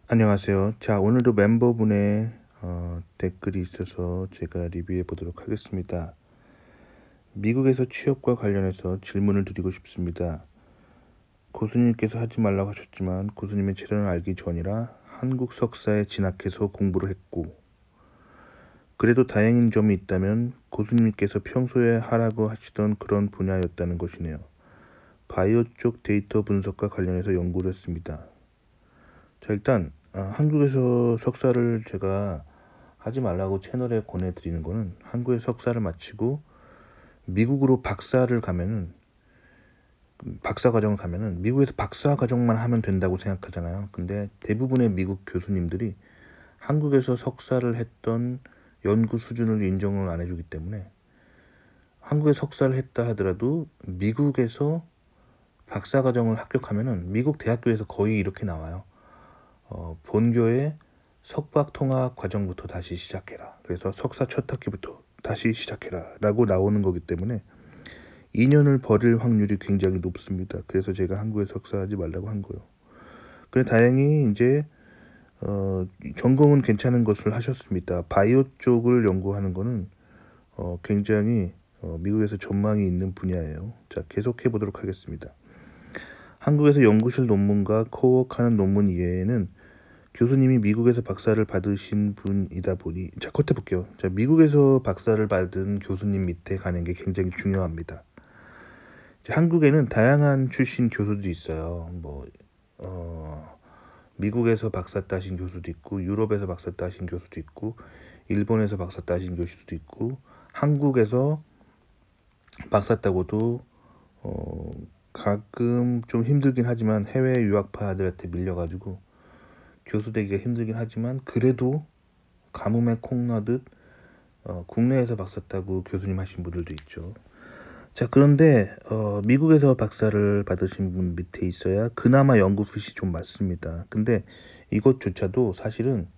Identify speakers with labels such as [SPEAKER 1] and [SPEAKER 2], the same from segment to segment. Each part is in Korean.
[SPEAKER 1] 안녕하세요. 자, 오늘도 멤버분의 댓글이 있어서 제가 리뷰해 보도록 하겠습니다. 미국에서 취업과 관련해서 질문을 드리고 싶습니다. 고수님께서 하지 말라고 하셨지만 고수님의 재련을 알기 전이라 한국 석사에 진학해서 공부를 했고, 그래도 다행인 점이 있다면 고수님께서 평소에 하라고 하시던 그런 분야였다는 것이네요. 바이오 쪽 데이터 분석과 관련해서 연구를 했습니다. 자, 일단 한국에서 석사를 제가 하지 말라고 채널에 권해드리는 거는, 한국에 석사를 마치고 미국으로 박사 과정을 가면은 미국에서 박사 과정만 하면 된다고 생각하잖아요. 근데 대부분의 미국 교수님들이 한국에서 석사를 했던 연구 수준을 인정을 안 해주기 때문에, 한국에 석사를 했다 하더라도 미국에서 박사 과정을 합격하면은 미국 대학교에서 거의 이렇게 나와요. 본교의 석박통합 과정부터 다시 시작해라. 그래서 석사 첫 학기부터 다시 시작해라 라고 나오는 거기 때문에 2년을 버릴 확률이 굉장히 높습니다. 그래서 제가 한국에 석사하지 말라고 한 거예요. 그래, 다행히 이제 전공은 괜찮은 것을 하셨습니다. 바이오 쪽을 연구하는 거는 굉장히 미국에서 전망이 있는 분야예요. 자, 계속해 보도록 하겠습니다. 한국에서 연구실 논문과 코워크하는 논문 이외에는 교수님이 미국에서 박사를 받으신 분이다 보니, 자, 컷 해볼게요. 자, 미국에서 박사를 받은 교수님 밑에 가는 게 굉장히 중요합니다. 한국에는 다양한 출신 교수들이 있어요. 미국에서 박사 따신 교수도 있고, 유럽에서 박사 따신 교수도 있고, 일본에서 박사 따신 교수도 있고, 한국에서 박사 따고도 가끔 좀 힘들긴 하지만 해외 유학파들한테 밀려가지고 교수 되기가 힘들긴 하지만, 그래도 가뭄에 콩 나듯 국내에서 박사 따고 교수님 하신 분들도 있죠. 자, 그런데 미국에서 박사를 받으신 분 밑에 있어야 그나마 연구핏이 좀 맞습니다. 근데 이것조차도 사실은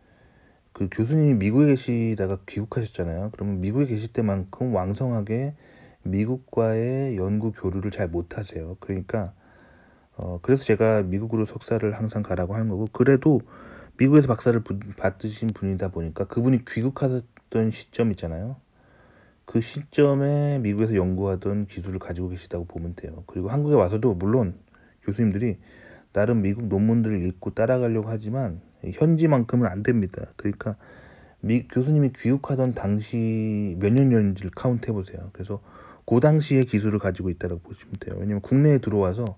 [SPEAKER 1] 그 교수님이 미국에 계시다가 귀국하셨잖아요. 그러면 미국에 계실 때만큼 왕성하게 미국과의 연구 교류를 잘 못하세요. 그러니까 그래서 제가 미국으로 석사를 항상 가라고 하는 거고, 그래도 미국에서 박사를 받으신 분이다 보니까 그분이 귀국하던 시점 있잖아요. 그 시점에 미국에서 연구하던 기술을 가지고 계시다고 보면 돼요. 그리고 한국에 와서도 물론 교수님들이 나름 미국 논문들을 읽고 따라가려고 하지만 현지만큼은 안 됩니다. 그러니까 교수님이 귀국하던 당시 몇 년 전인지를 카운트 해보세요. 그래서 그 당시의 기술을 가지고 있다고 보시면 돼요. 왜냐면 국내에 들어와서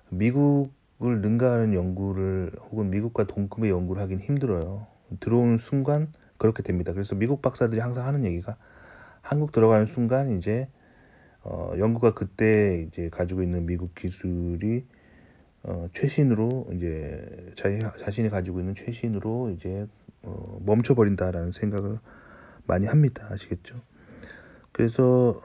[SPEAKER 1] 미국을 능가하는 연구를, 혹은 미국과 동급의 연구를 하긴 힘들어요. 들어오는 순간 그렇게 됩니다. 그래서 미국 박사들이 항상 하는 얘기가, 한국 들어가는 순간 이제 연구가 그때 이제 가지고 있는 미국 기술이 최신으로, 이제 자신이 가지고 있는 최신으로 이제 멈춰버린다라는 생각을 많이 합니다. 아시겠죠? 그래서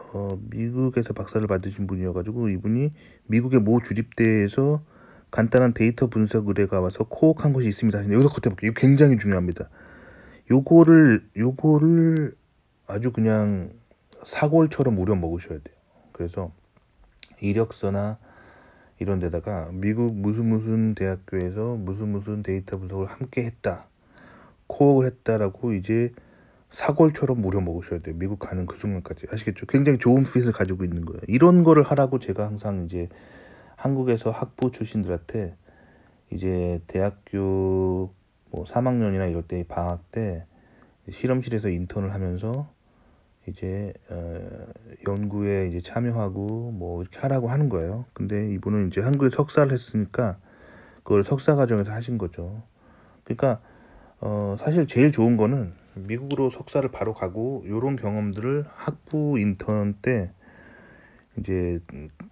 [SPEAKER 1] 미국에서 박사를 받으신 분이어가지고, 이분이 미국의 모 주립대에서 간단한 데이터 분석 의뢰가 와서 코옥한 것이 있습니다. 여기서 겉해볼게요. 이거 굉장히 중요합니다. 요거를 아주 그냥 사골처럼 우려 먹으셔야 돼요. 그래서 이력서나 이런 데다가 미국 무슨 대학교에서 무슨 데이터 분석을 함께 했다, 코어를 했다라고 이제 사골처럼 무려 먹으셔야 돼요. 미국 가는 그 순간까지. 아시겠죠? 굉장히 좋은 핏을 가지고 있는 거예요. 이런 거를 하라고 제가 항상 이제 한국에서 학부 출신들한테, 이제 대학교 뭐 3학년이나 이럴 때 방학 때 실험실에서 인턴을 하면서 이제 연구에 이제 참여하고 뭐 이렇게 하라고 하는 거예요. 근데 이분은 이제 한국에 석사를 했으니까 그걸 석사 과정에서 하신 거죠. 그러니까 사실 제일 좋은 거는 미국으로 석사를 바로 가고, 요런 경험들을 학부 인턴 때 이제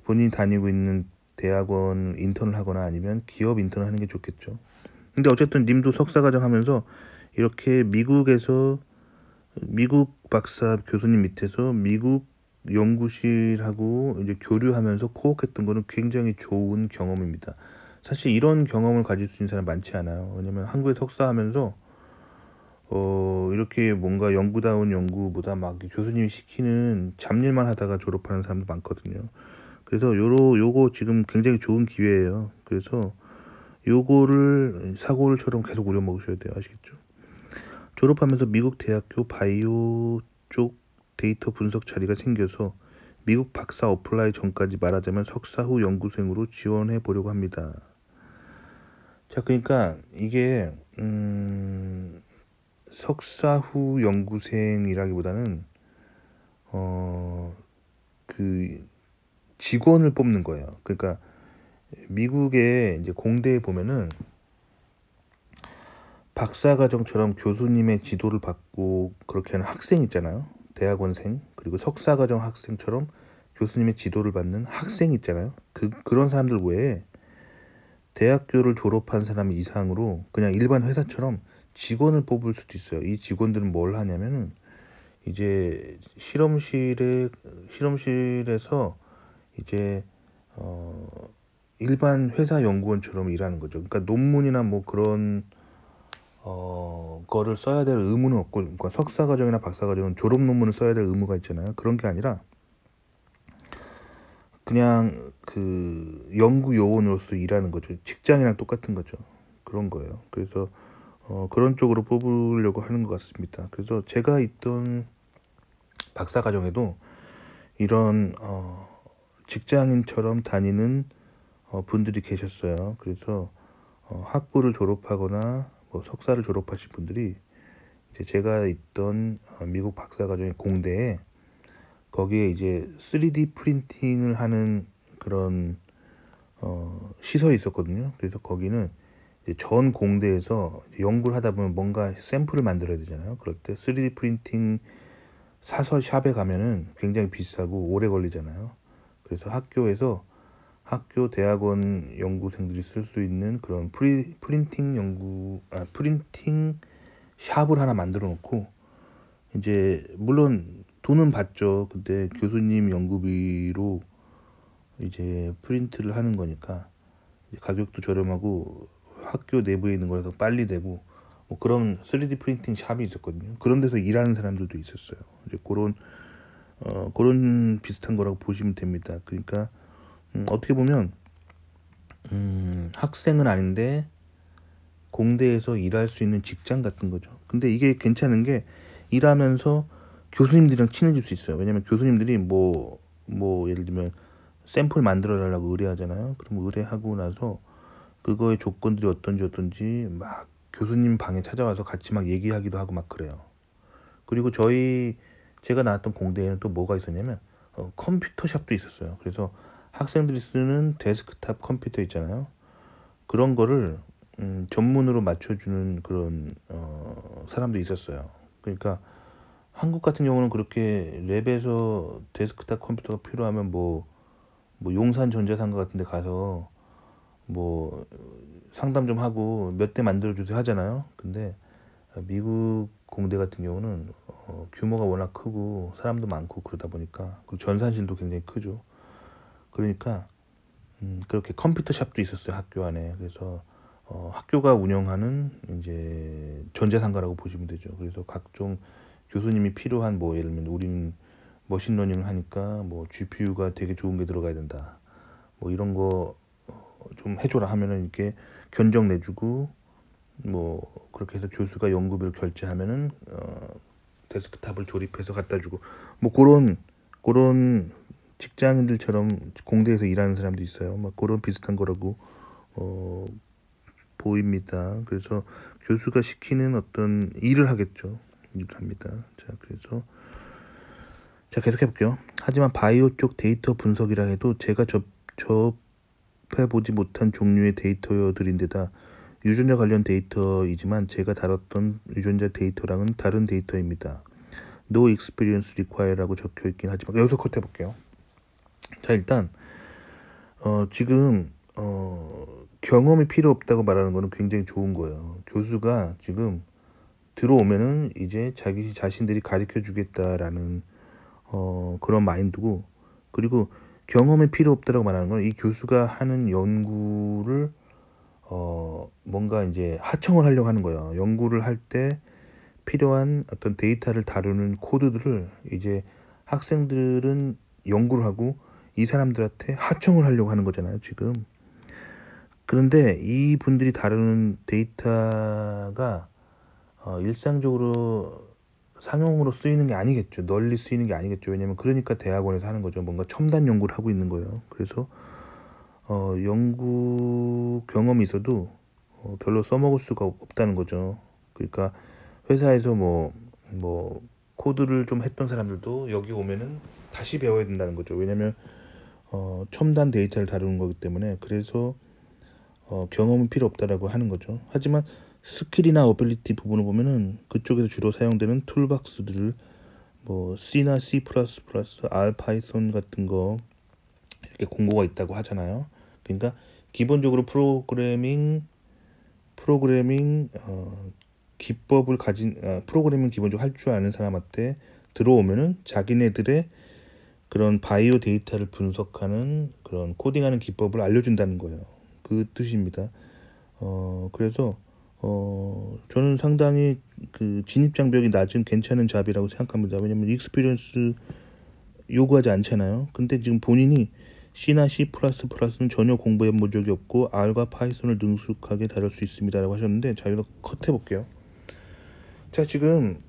[SPEAKER 1] 본인이 다니고 있는 대학원 인턴을 하거나 아니면 기업 인턴을 하는 게 좋겠죠. 근데 어쨌든 님도 석사 과정 하면서 이렇게 미국 박사 교수님 밑에서 미국 연구실하고 이제 교류하면서 코옥했던 거는 굉장히 좋은 경험입니다. 사실 이런 경험을 가질 수 있는 사람 많지 않아요. 왜냐면 한국에 석사하면서 이렇게 뭔가 연구다운 연구보다 막 교수님이 시키는 잡일만 하다가 졸업하는 사람도 많거든요. 그래서 요거 지금 굉장히 좋은 기회예요. 그래서 요거를 사골처럼 계속 우려 먹으셔야 돼요. 아시겠죠? 졸업하면서 미국 대학교 바이오 쪽 데이터 분석 자리가 생겨서 미국 박사 어플라이 전까지 말하자면 석사 후 연구생으로 지원해 보려고 합니다. 자, 그러니까 이게 석사 후 연구생이라기보다는 그 직원을 뽑는 거예요. 그러니까 미국의 이제 공대에 보면은 박사과정처럼 교수님의 지도를 받고 그렇게 하는 학생 있잖아요. 대학원생, 그리고 석사과정 학생처럼 교수님의 지도를 받는 학생 있잖아요. 그런 사람들 외에 대학교를 졸업한 사람 이상으로 그냥 일반 회사처럼 직원을 뽑을 수도 있어요. 이 직원들은 뭘 하냐면은 이제 실험실에서 이제 일반 회사 연구원처럼 일하는 거죠. 그러니까 논문이나 뭐 그런 거를 써야 될 의무는 없고, 그러니까 석사 과정이나 박사 과정은 졸업 논문을 써야 될 의무가 있잖아요. 그런 게 아니라 그냥 그 연구 요원으로서 일하는 거죠. 직장이랑 똑같은 거죠. 그런 거예요. 그래서 그런 쪽으로 뽑으려고 하는 것 같습니다. 그래서 제가 있던 박사 과정에도 이런 직장인처럼 다니는 분들이 계셨어요. 그래서 학부를 졸업하거나 뭐 석사를 졸업하신 분들이 이제 제가 있던 미국 박사과정의 공대에 거기에 이제 3D 프린팅을 하는 그런 시설이 있었거든요. 그래서 거기는 이제 전 공대에서 이제 연구를 하다 보면 뭔가 샘플을 만들어야 되잖아요. 그럴 때 3D 프린팅 사서 샵에 가면은 굉장히 비싸고 오래 걸리잖아요. 그래서 학교 대학원 연구생들이 쓸 수 있는 그런 프린팅 샵을 하나 만들어 놓고, 이제 물론 돈은 받죠. 근데 교수님 연구비로 이제 프린트를 하는 거니까 이제 가격도 저렴하고 학교 내부에 있는 거라서 빨리 되고, 뭐 그런 3D 프린팅 샵이 있었거든요. 그런 데서 일하는 사람들도 있었어요. 이제 그런 비슷한 거라고 보시면 됩니다. 그러니까 어떻게 보면 학생은 아닌데 공대에서 일할 수 있는 직장 같은 거죠. 근데 이게 괜찮은 게 일하면서 교수님들이랑 친해질 수 있어요. 왜냐면 교수님들이 뭐 예를 들면 샘플 만들어 달라고 의뢰하잖아요. 그럼 의뢰하고 나서 그거의 조건들이 어떤지 막 교수님 방에 찾아와서 같이 막 얘기하기도 하고 막 그래요. 그리고 제가 나왔던 공대에는 또 뭐가 있었냐면 컴퓨터 샵도 있었어요. 그래서 학생들이 쓰는 데스크탑 컴퓨터 있잖아요. 그런 거를 전문으로 맞춰주는 그런 사람도 있었어요. 그러니까 한국 같은 경우는 그렇게 랩에서 데스크탑 컴퓨터가 필요하면 뭐 용산 전자상가 같은 데 가서 뭐 상담 좀 하고 몇 대 만들어주세요 하잖아요. 근데 미국 공대 같은 경우는 규모가 워낙 크고 사람도 많고 그러다 보니까, 그리고 전산실도 굉장히 크죠. 그러니까 그렇게 컴퓨터 샵도 있었어요, 학교 안에. 그래서 학교가 운영하는 이제 전자상가라고 보시면 되죠. 그래서 각종 교수님이 필요한 뭐 예를 들면 우리는 머신러닝을 하니까 뭐 GPU가 되게 좋은 게 들어가야 된다. 뭐 이런 거 좀 해줘라 하면은 이렇게 견적 내주고, 뭐 그렇게 해서 교수가 연구비를 결제하면은 데스크탑을 조립해서 갖다 주고, 뭐 그런 직장인들처럼 공대에서 일하는 사람도 있어요. 막 그런 비슷한 거라고 보입니다. 그래서 교수가 시키는 어떤 일을 하겠죠. 일을 합니다. 자, 계속 해볼게요. 하지만 바이오 쪽 데이터 분석이라 해도 제가 접해보지 못한 종류의 데이터들인데다 유전자 관련 데이터이지만 제가 다뤘던 유전자 데이터랑은 다른 데이터입니다. No experience required라고 적혀있긴 하지만 여기서 컷 해볼게요. 자, 일단 지금 경험이 필요 없다고 말하는 거는 굉장히 좋은 거예요. 교수가 지금 들어오면은 이제 자기 자신들이 가르쳐 주겠다라는 그런 마인드고, 그리고 경험이 필요 없다라고 말하는 건 이 교수가 하는 연구를 뭔가 이제 하청을 하려고 하는 거예요. 연구를 할 때 필요한 어떤 데이터를 다루는 코드들을 이제 학생들은 연구를 하고 이 사람들한테 하청을 하려고 하는 거잖아요, 지금. 그런데 이 분들이 다루는 데이터가 일상적으로 상용으로 쓰이는 게 아니겠죠. 널리 쓰이는 게 아니겠죠. 왜냐면 그러니까 대학원에서 하는 거죠. 뭔가 첨단 연구를 하고 있는 거예요. 그래서 연구 경험이 있어도 별로 써먹을 수가 없다는 거죠. 그러니까 회사에서 뭐 코드를 좀 했던 사람들도 여기 오면은 다시 배워야 된다는 거죠. 왜냐면 첨단 데이터를 다루는 거기 때문에. 그래서 경험은 필요 없다라고 하는 거죠. 하지만 스킬이나 어빌리티 부분을 보면은 그쪽에서 주로 사용되는 툴박스들을 뭐 C나 C++, R, 파이썬 같은 거 이렇게 공고가 있다고 하잖아요. 그러니까 기본적으로 프로그래밍 기법을 가진 프로그래밍 기본적으로 할 줄 아는 사람한테 들어오면은 자기네들의 그런 바이오 데이터를 분석하는 그런 코딩하는 기법을 알려준다는 거예요. 그 뜻입니다. 그래서 저는 상당히 그 진입 장벽이 낮은 괜찮은 잡이라고 생각합니다. 왜냐면 익스피리언스 요구하지 않잖아요. 근데 지금 본인이 C나 C++는 전혀 공부해 본 적이 없고 R과 파이썬을 능숙하게 다룰 수 있습니다라고 하셨는데, 자 이거 컷해 볼게요. 자 지금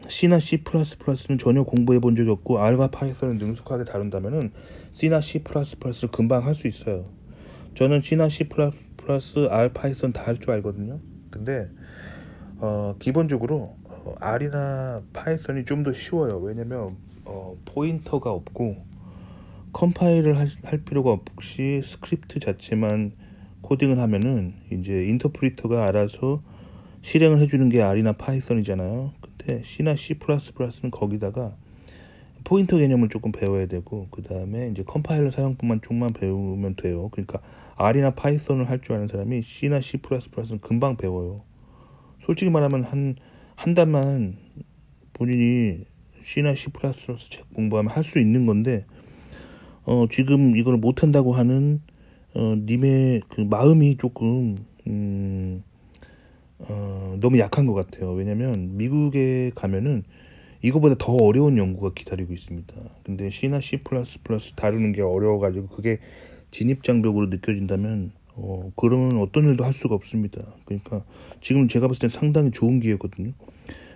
[SPEAKER 1] C나 C++는 전혀 공부해 본 적이 없고 R과 파이썬을 능숙하게 다룬다면은 C나 C++를 금방 할 수 있어요. 저는 C나 C++, R, 파이썬 다 할 줄 알거든요. 근데 기본적으로 R이나 파이썬이 좀 더 쉬워요. 왜냐면 포인터가 없고 컴파일을 할 필요가 없이 스크립트 자체만 코딩을 하면은 이제 인터프리터가 알아서 실행을 해주는 게 R이나 파이썬이잖아요. 근데 C나 C++는 거기다가 포인터 개념을 조금 배워야 되고 그 다음에 이제 컴파일러 사용법만 조금만 배우면 돼요. 그러니까 R이나 파이썬을 할 줄 아는 사람이 C나 C++는 금방 배워요. 솔직히 말하면 한 달만 본인이 C나 C++ 책 공부하면 할 수 있는 건데 지금 이걸 못한다고 하는 님의 그 마음이 조금 너무 약한 것 같아요. 왜냐면 미국에 가면은 이거보다 더 어려운 연구가 기다리고 있습니다. 근데 C나 C++ 다루는 게 어려워가지고 그게 진입장벽으로 느껴진다면 그러면 어떤 일도 할 수가 없습니다. 그러니까 지금 제가 봤을 땐 상당히 좋은 기회거든요.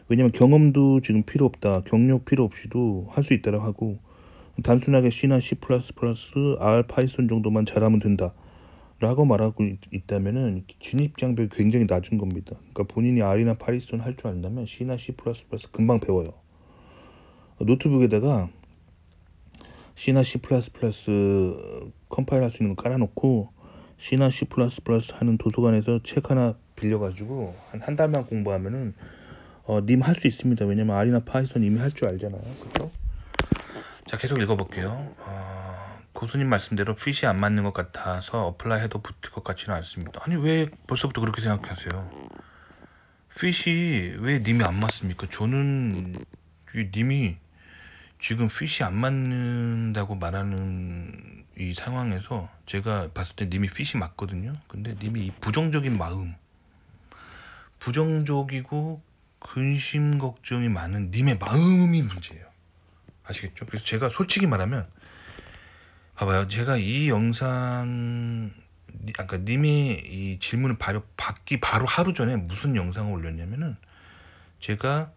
[SPEAKER 1] 왜냐면 경험도 지금 필요 없다, 경력 필요 없이도 할 수 있다라고 하고 단순하게 C나 C++, R, 파이썬 정도만 잘하면 된다 라고 말하고 있다면은 진입장벽이 굉장히 낮은 겁니다. 그러니까 본인이 R이나 파이썬 할 줄 안다면 C나 C++ 금방 배워요. 노트북에다가 C나 C++ 컴파일 할 수 있는 거 깔아놓고 C나 C++ 하는 도서관에서 책 하나 빌려가지고 한 달만 공부하면은 님 할 수 있습니다. 왜냐면 R이나 파이썬 이미 할 줄 알잖아요. 그렇죠? 자 계속 읽어볼게요. 고수님 말씀대로 핏이 안 맞는 것 같아서 어플라이 해도 붙을 것 같지는 않습니다. 아니 왜 벌써부터 그렇게 생각하세요? 핏이 왜 님이 안 맞습니까? 저는 님이 지금 핏이 안 맞는다고 말하는 이 상황에서 제가 봤을 때 님이 핏이 맞거든요. 근데 님이 이 부정적인 마음, 부정적이고 근심 걱정이 많은 님의 마음이 문제예요. 아시겠죠? 그래서 제가 솔직히 말하면 봐봐요. 제가 이 영상 아까 님이 이 질문을 받기 바로 하루 전에 무슨 영상을 올렸냐면은 제가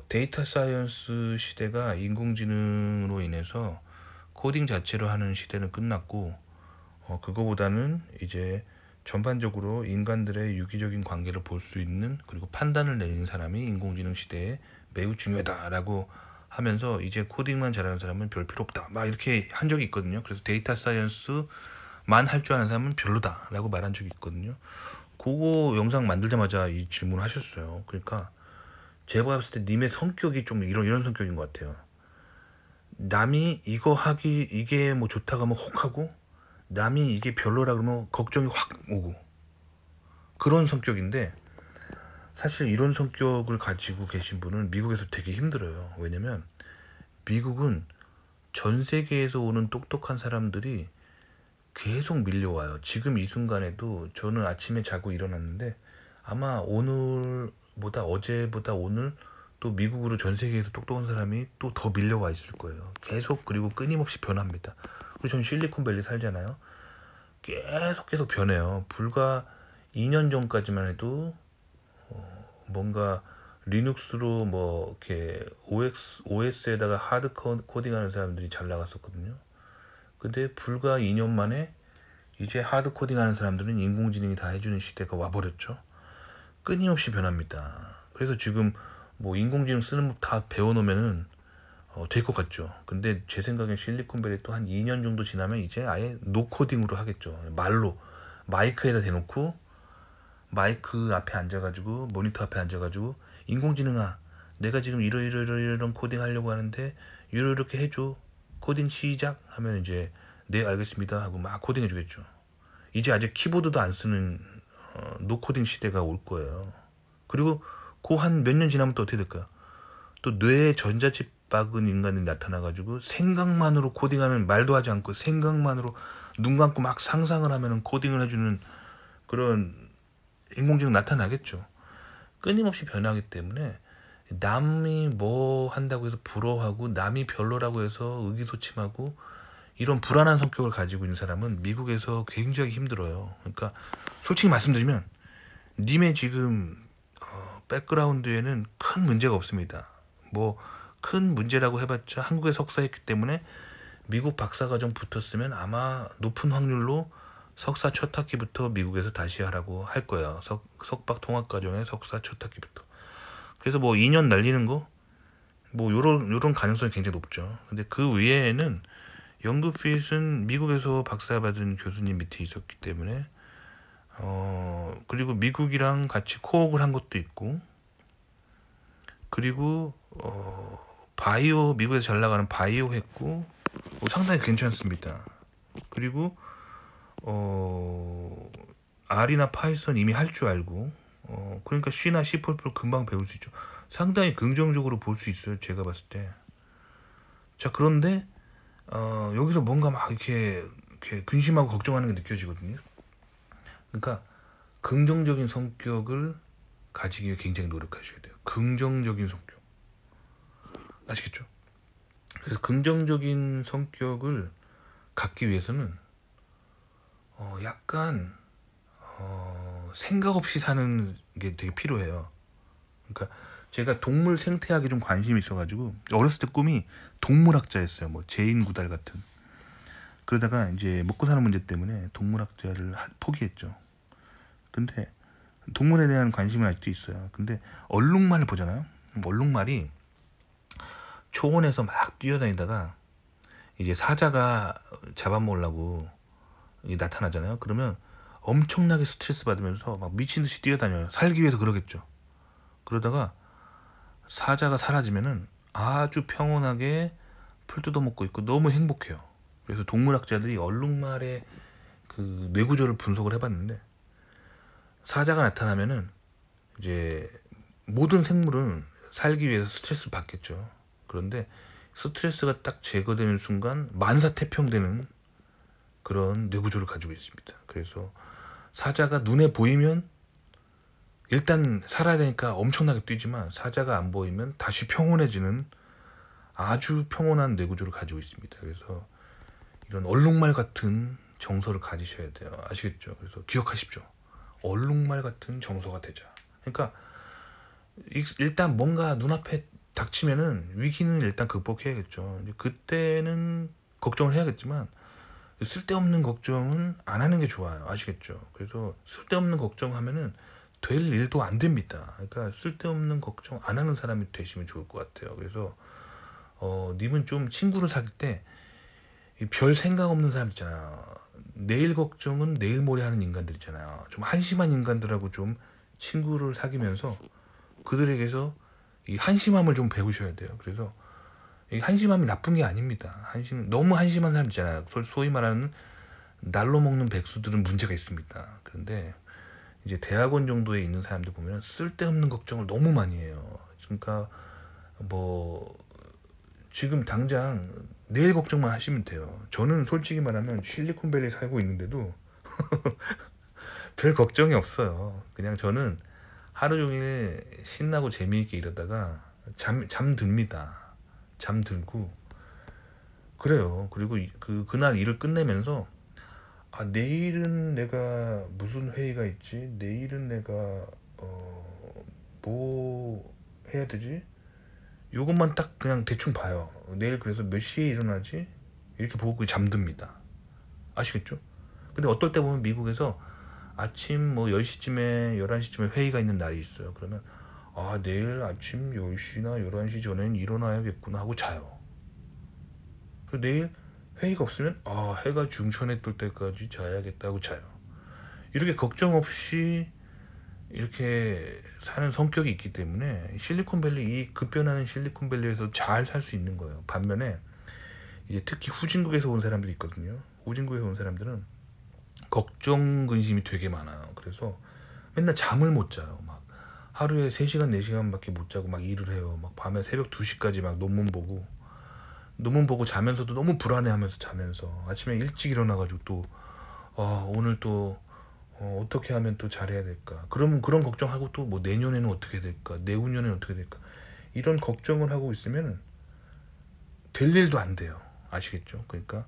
[SPEAKER 1] 데이터 사이언스 시대가 인공지능으로 인해서 코딩 자체로 하는 시대는 끝났고 그거보다는 이제 전반적으로 인간들의 유기적인 관계를 볼 수 있는 그리고 판단을 내리는 사람이 인공지능 시대에 매우 중요하다라고 하면서 이제 코딩만 잘하는 사람은 별 필요 없다 막 이렇게 한 적이 있거든요. 그래서 데이터 사이언스만 할 줄 아는 사람은 별로다라고 말한 적이 있거든요. 그거 영상 만들자마자 이 질문을 하셨어요. 그러니까 제가 봤을 때 님의 성격이 좀 이런 성격인 것 같아요. 남이 이게 뭐 좋다고 하면 혹하고 남이 이게 별로라 그러면 걱정이 확 오고 그런 성격인데, 사실 이런 성격을 가지고 계신 분은 미국에서 되게 힘들어요. 왜냐면 미국은 전 세계에서 오는 똑똑한 사람들이 계속 밀려와요. 지금 이 순간에도 저는 아침에 자고 일어났는데 아마 오늘보다 어제보다 오늘 또 미국으로 전 세계에서 똑똑한 사람이 또 더 밀려와 있을 거예요. 계속. 그리고 끊임없이 변합니다. 그리고 전 실리콘밸리 살잖아요. 계속 변해요. 불과 2년 전까지만 해도 뭔가 리눅스로 뭐 이렇게 OS에다가 하드 코딩하는 사람들이 잘 나갔었거든요. 근데 불과 2년 만에 이제 하드 코딩하는 사람들은 인공지능이 다 해주는 시대가 와버렸죠. 끊임없이 변합니다. 그래서 지금 뭐 인공지능 쓰는 법 다 배워놓으면은 될 것 같죠. 근데 제 생각엔 실리콘밸리 또 한 2년 정도 지나면 이제 아예 노코딩으로 하겠죠. 말로 마이크에다 대놓고 마이크 앞에 앉아가지고 모니터 앞에 앉아가지고 인공지능아 내가 지금 이런 코딩 하려고 하는데 이렇게 해줘 코딩 시작 하면 이제 네 알겠습니다 하고 막 코딩 해주겠죠. 이제 아직 키보드도 안 쓰는 노코딩 시대가 올 거예요. 그리고 그 한 몇 년 지나면 또 어떻게 될까요? 또 뇌에 전자칩 박은 인간이 나타나가지고 생각만으로 코딩하는, 말도 하지 않고 생각만으로 눈 감고 막 상상을 하면은 코딩을 해주는 그런 인공지능 나타나겠죠. 끊임없이 변하기 때문에 남이 뭐 한다고 해서 부러워하고 남이 별로라고 해서 의기소침하고 이런 불안한 성격을 가지고 있는 사람은 미국에서 굉장히 힘들어요. 그러니까 솔직히 말씀드리면 님의 지금 백그라운드에는 큰 문제가 없습니다. 뭐 큰 문제라고 해봤자 한국에 석사했기 때문에 미국 박사과정 붙었으면 아마 높은 확률로 석사 첫 학기부터 미국에서 다시 하라고 할 거예요. 석박 통합과정의 석사 첫 학기부터. 그래서 뭐 2년 날리는 거 뭐 요런 가능성이 굉장히 높죠. 근데 그 외에는 연구핏은 미국에서 박사 받은 교수님 밑에 있었기 때문에 그리고 미국이랑 같이 코옥을 한 것도 있고, 그리고 바이오, 미국에서 잘 나가는 바이오 했고 상당히 괜찮습니다. 그리고 R이나 파이썬 이미 할 줄 알고 그러니까 C나 C++ 금방 배울 수 있죠. 상당히 긍정적으로 볼 수 있어요, 제가 봤을 때. 자, 그런데 여기서 뭔가 막 이렇게 근심하고 걱정하는 게 느껴지거든요. 그러니까 긍정적인 성격을 가지기 위해 굉장히 노력하셔야 돼요. 긍정적인 성격. 아시겠죠? 그래서 긍정적인 성격을 갖기 위해서는 약간 생각 없이 사는 게 되게 필요해요. 그러니까 제가 동물 생태학에 좀 관심이 있어가지고 어렸을 때 꿈이 동물학자였어요. 뭐 제인 구달 같은. 그러다가 이제 먹고 사는 문제 때문에 동물학자를 포기했죠. 근데 동물에 대한 관심은 아직도 있어요. 근데 얼룩말을 보잖아요. 얼룩말이 초원에서 막 뛰어다니다가 이제 사자가 잡아먹으려고 나타나잖아요. 그러면 엄청나게 스트레스 받으면서 막 미친 듯이 뛰어다녀요. 살기 위해서 그러겠죠. 그러다가 사자가 사라지면은 아주 평온하게 풀 뜯어먹고 있고 너무 행복해요. 그래서 동물학자들이 얼룩말의 그 뇌구조를 분석을 해봤는데, 사자가 나타나면은 이제 모든 생물은 살기 위해서 스트레스를 받겠죠. 그런데 스트레스가 딱 제거되는 순간 만사태평되는 그런 뇌구조를 가지고 있습니다. 그래서 사자가 눈에 보이면 일단 살아야 되니까 엄청나게 뛰지만, 사자가 안 보이면 다시 평온해지는 아주 평온한 뇌구조를 가지고 있습니다. 그래서 이런 얼룩말 같은 정서를 가지셔야 돼요. 아시겠죠? 그래서 기억하십시오. 얼룩말 같은 정서가 되자. 그러니까 일단 뭔가 눈앞에 닥치면은 위기는 일단 극복해야겠죠. 그때는 걱정을 해야겠지만 쓸데없는 걱정은 안 하는 게 좋아요. 아시겠죠? 그래서 쓸데없는 걱정하면은 될 일도 안 됩니다. 그러니까 쓸데없는 걱정 안 하는 사람이 되시면 좋을 것 같아요. 그래서 님은 좀 친구를 사귈 때 별 생각 없는 사람 있잖아요. 내일 걱정은 내일 모레 하는 인간들 있잖아요. 좀 한심한 인간들하고 좀 친구를 사귀면서 그들에게서 이 한심함을 좀 배우셔야 돼요. 그래서 이 한심함이 나쁜 게 아닙니다. 너무 한심한 사람 있잖아요. 소위 말하는 날로 먹는 백수들은 문제가 있습니다. 그런데 이제 대학원 정도에 있는 사람들 보면 쓸데없는 걱정을 너무 많이 해요. 그러니까 뭐 지금 당장 내일 걱정만 하시면 돼요. 저는 솔직히 말하면 실리콘밸리 살고 있는데도 별 걱정이 없어요. 그냥 저는 하루 종일 신나고 재미있게 이러다가 잠듭니다. 잠들고 그래요. 그리고 그날 일을 끝내면서 내일은 내가 무슨 회의가 있지? 내일은 내가 뭐 해야 되지? 요것만 딱 그냥 대충 봐요. 내일 그래서 몇 시에 일어나지? 이렇게 보고 잠듭니다. 아시겠죠? 근데 어떨 때 보면 미국에서 아침 뭐 10시쯤에 11시쯤에 회의가 있는 날이 있어요. 그러면 내일 아침 10시나 11시 전엔 일어나야겠구나 하고 자요. 그리고 내일 회의가 없으면 해가 중천에 뜰 때까지 자야겠다 하고 자요. 이렇게 걱정 없이 이렇게 사는 성격이 있기 때문에 실리콘밸리, 이 급변하는 실리콘밸리에서 잘 살 수 있는 거예요. 반면에 이제 특히 후진국에서 온 사람들이 있거든요. 후진국에서 온 사람들은 걱정 근심이 되게 많아요. 그래서 맨날 잠을 못 자요. 막 하루에 3시간 4시간밖에 못 자고 막 일을 해요. 막 밤에 새벽 2시까지 막 논문 보고 자면서도 너무 불안해하면서 자면서 아침에 일찍 일어나가지고 또 오늘 또 어떻게 하면 또 잘해야 될까, 그러면 그런 걱정하고 또 뭐 내년에는 어떻게 될까, 내후년에는 어떻게 될까, 이런 걱정을 하고 있으면 될 일도 안 돼요. 아시겠죠? 그러니까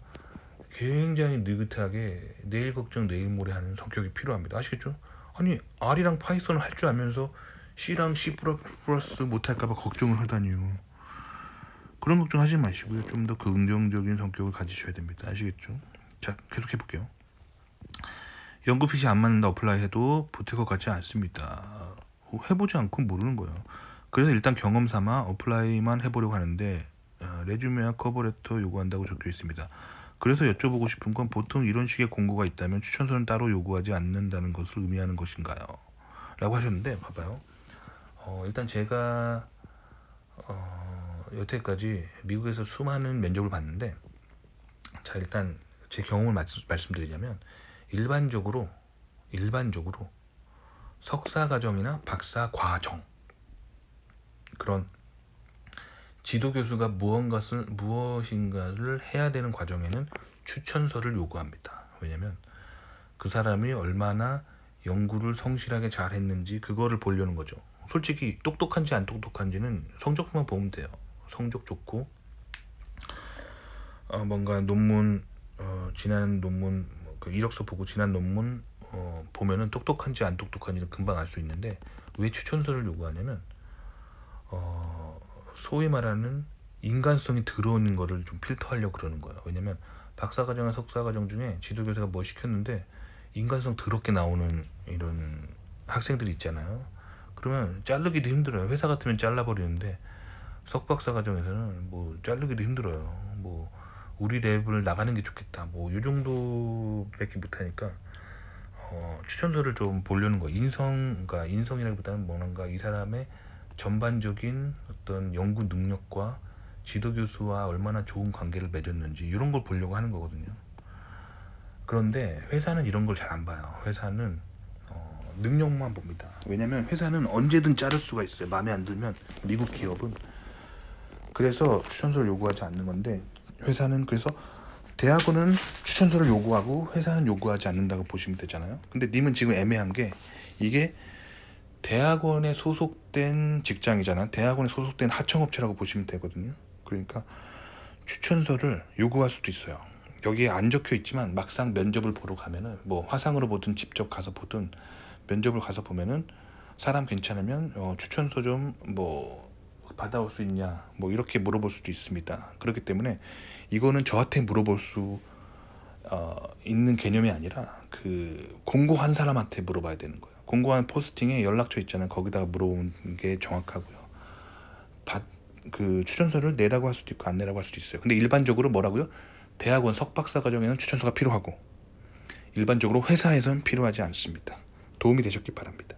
[SPEAKER 1] 굉장히 느긋하게 내일 걱정 내일 모레 하는 성격이 필요합니다. 아시겠죠? 아니 R이랑 파이썬을 할 줄 알면서 C랑 C++ 못할까봐 걱정을 하다니요. 그런 걱정 하지 마시고요. 좀 더 긍정적인 성격을 가지셔야 됩니다. 아시겠죠? 자, 계속 해볼게요. 연구핏이 안 맞는다 어플라이 해도 붙을 것 같지 않습니다. 해보지 않고 모르는 거예요. 그래서 일단 경험 삼아 어플라이만 해보려고 하는데 레주메와 커버레터 요구한다고 적혀 있습니다. 그래서 여쭤보고 싶은 건 보통 이런 식의 공고가 있다면 추천서는 따로 요구하지 않는다는 것을 의미하는 것인가요? 라고 하셨는데 봐봐요. 일단 제가 여태까지 미국에서 수많은 면접을 봤는데, 자 일단 제 경험을 말씀드리자면 일반적으로 석사 과정이나 박사 과정, 그런 지도 교수가 무엇인가를 해야 되는 과정에는 추천서를 요구합니다. 왜냐면 그 사람이 얼마나 연구를 성실하게 잘 했는지 그거를 보려는 거죠. 솔직히 똑똑한지 안 똑똑한지는 성적만 보면 돼요. 성적 좋고 뭔가 논문 지난 논문 그 이력서 보고 지난 논문 보면은 똑똑한지 안 똑똑한지는 금방 알 수 있는데, 왜 추천서를 요구하냐면 소위 말하는 인간성이 들어오는 거를 좀 필터하려고 그러는 거예요. 왜냐면 박사과정이나 석사과정 중에 지도교사가 뭐 시켰는데 인간성 더럽게 나오는 이런 학생들이 있잖아요. 그러면 자르기도 힘들어요. 회사 같으면 잘라버리는데 석박사 과정에서는 뭐 자르기도 힘들어요. 뭐 우리 랩을 나가는 게 좋겠다, 뭐 이 정도밖에 못하니까 추천서를 좀 보려는 거. 그러니까 인성이라기보다는 뭔가 이 사람의 전반적인 어떤 연구 능력과 지도 교수와 얼마나 좋은 관계를 맺었는지 이런 걸 보려고 하는 거거든요. 그런데 회사는 이런 걸 잘 안 봐요. 회사는 능력만 봅니다. 왜냐면 회사는 언제든 자를 수가 있어요. 마음에 안 들면. 미국 기업은 그래서 추천서를 요구하지 않는 건데, 회사는 그래서 대학원은 추천서를 요구하고 회사는 요구하지 않는다고 보시면 되잖아요. 근데 님은 지금 애매한 게, 이게 대학원에 소속된 직장이잖아. 대학원에 소속된 하청업체라고 보시면 되거든요. 그러니까 추천서를 요구할 수도 있어요. 여기에 안 적혀 있지만 막상 면접을 보러 가면은, 뭐 화상으로 보든 직접 가서 보든 면접을 가서 보면은 사람 괜찮으면 추천서 좀 뭐 받아올 수 있냐, 뭐 이렇게 물어볼 수도 있습니다. 그렇기 때문에 이거는 저한테 물어볼 수 있는 개념이 아니라 그 공고한 사람한테 물어봐야 되는 거예요. 공고한 포스팅에 연락처 있잖아요. 거기다가 물어보는 게 정확하고요. 그 추천서를 내라고 할 수도 있고 안 내라고 할 수도 있어요. 근데 일반적으로 뭐라고요? 대학원 석박사 과정에는 추천서가 필요하고 일반적으로 회사에선 필요하지 않습니다. 도움이 되셨기 바랍니다.